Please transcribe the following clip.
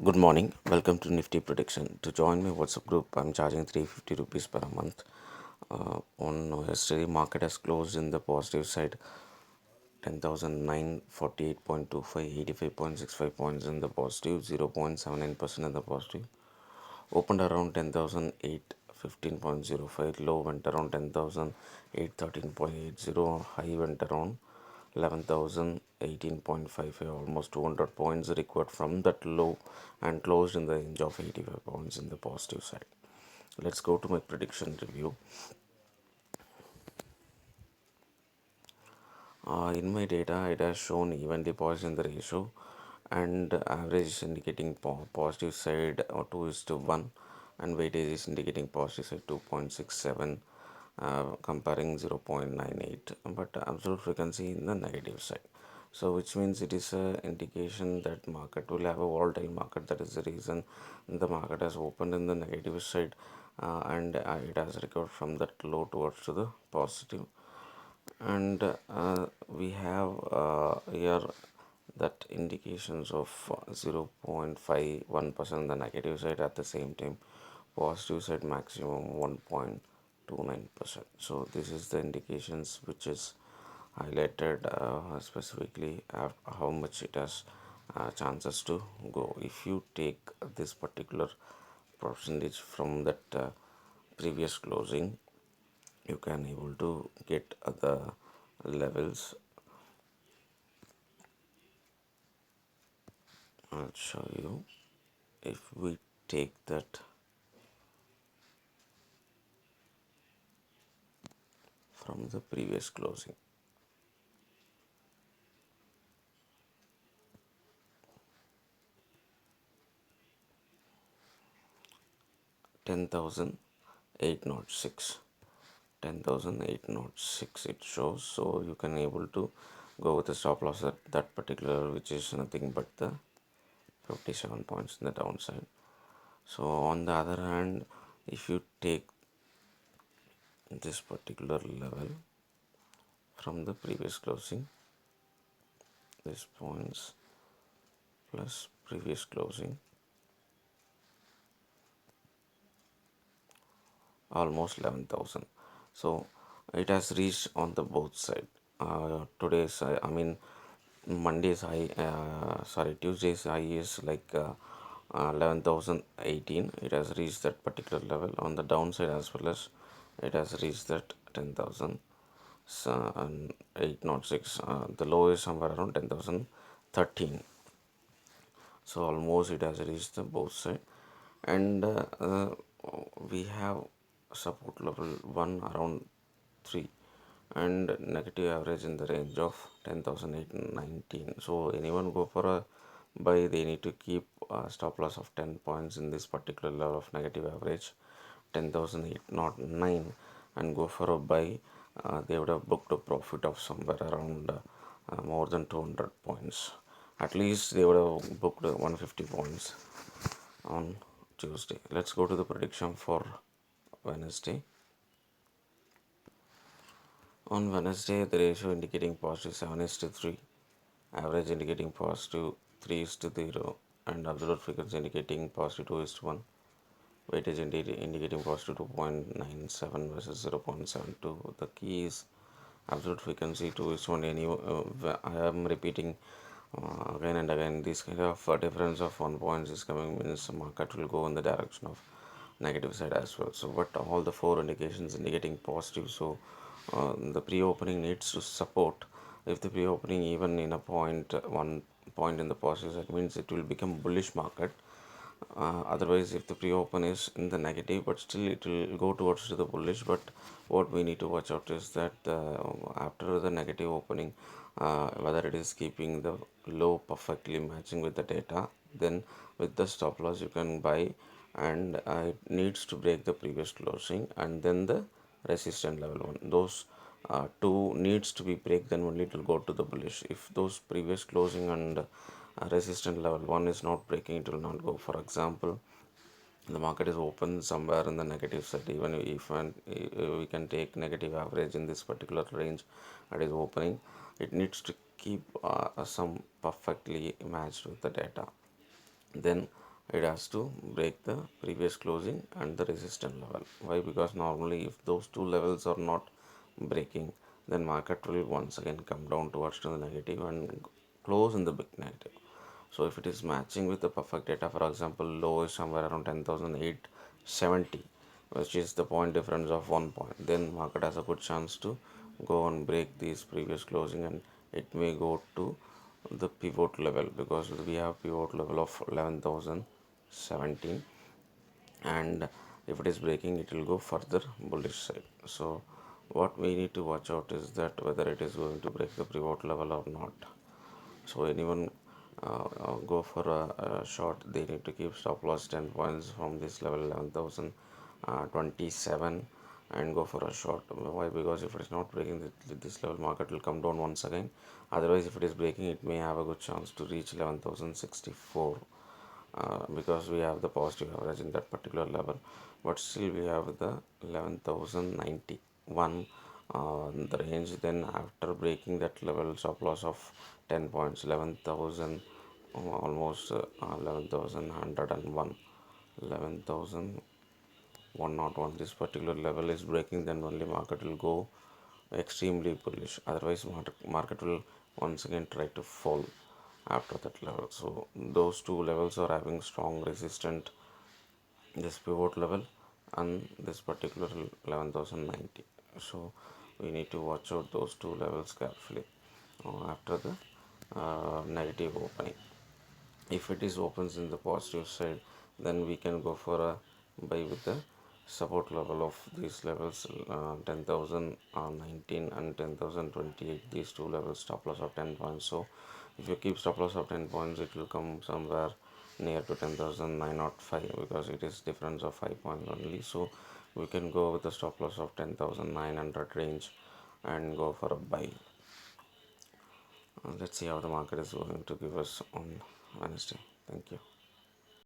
Good morning. Welcome to Nifty Prediction. To join my WhatsApp group, I'm charging 350 rupees per month. On yesterday, market has closed in the positive side, 10,948.25, 85.65 points in the positive, 0.79% in the positive. Opened around 10,815.05, low went around 10,813.80, high went around 11,018.55, almost 200 points required from that low, and closed in the range of 85 points in the positive side. Let's go to my prediction review. In my data, it has shown even deposit in the ratio, and average is indicating positive side 2 is to 1, and weightage is indicating positive side 2.67, comparing 0.98, but absolute frequency in the negative side. So which means it is a indication that market will have a volatile market. That is the reason the market has opened in the negative side, and it has recovered from that low towards to the positive. And we have here that indications of 0.51% the negative side, at the same time positive side maximum 1.29%. So this is the indications which is highlighted specifically how much it has chances to go. If you take this particular percentage from that previous closing, you can able to get the levels. I'll show you. If we take that from the previous closing, 10,806, 10,806 it shows. So you can able to go with the stop loss at that particular, which is nothing but the 57 points in the downside. So on the other hand, if you take this particular level from the previous closing, this points plus previous closing, almost 11,000. So it has reached on the both side. Today's I mean Monday's high, sorry, Tuesday's high is like 11,018. It has reached that particular level on the downside, as well as it has reached that 10,000. So, and 806, the low is somewhere around 10,013. So almost it has reached the both side. And we have support level 1 around 3, and negative average in the range of 10,819. So anyone go for a buy, they need to keep a stop loss of 10 points in this particular level of negative average 10,809, and go for a buy. They would have booked a profit of somewhere around more than 200 points. At least they would have booked 150 points on Tuesday. Let's go to the prediction for Wednesday. On Wednesday, the ratio indicating positive 7 is to 3, average indicating positive 3 is to 0, and absolute frequency indicating positive 2 is to 1. Weightage indicating positive 2.97 versus 0.72. The key is absolute frequency 2 is 1. I am repeating again and again. This kind of difference of 1 point is coming means the market will go in the direction of negative side as well. So, but all the four indications indicating positive. So, the pre-opening needs to support. If the pre-opening even in a point 1 point in the positive side, means it will become bullish market. Otherwise, if the pre-open is in the negative, but still it will go towards to the bullish. But what we need to watch out is that after the negative opening, whether it is keeping the low perfectly matching with the data, then with the stop loss you can buy, and it needs to break the previous closing and then the resistance level 1. Those two needs to be break, then only it will go to the bullish. If those previous closing and resistance level 1 is not breaking, it will not go. For example, the market is open somewhere in the negative side. Even if we can take negative average in this particular range that is opening, it needs to keep some perfectly matched with the data. Then it has to break the previous closing and the resistance level. Why? Because normally if those two levels are not breaking, then market will once again come down towards to the negative and close in the big negative. So if it is matching with the perfect data, for example, low is somewhere around 10,870, which is the point difference of 1 point, then market has a good chance to go and break these previous closing, and it may go to the pivot level, because we have pivot level of 11,017, and if it is breaking, it will go further bullish side. So what we need to watch out is that whether it is going to break the pivot level or not. So anyone go for a short, they need to keep stop loss 10 points from this level 11,027 and go for a short. Why? Because if it is not breaking this level, market will come down once again. Otherwise, if it is breaking, it may have a good chance to reach 11,064, because we have the positive average in that particular level, but still we have the 11,091 the range. Then after breaking that level, stop loss of 10 points, 11,000, almost 11,101, 11,101, this particular level is breaking, then only market will go extremely bullish. Otherwise market will once again try to fall after that level. So those two levels are having strong resistance, this pivot level and this particular 11,090. So we need to watch out those two levels carefully after the negative opening. If it is opens in the positive side, then we can go for a buy with the support level of these levels, 10,019 and 10,028, these two levels, stop loss of 10 points. So if you keep stop loss of 10 points, it will come somewhere near to 10,905, because it is difference of 5 points only. So we can go with the stop loss of 10,900 range and go for a buy. Let's see how the market is going to give us on Wednesday. Thank you.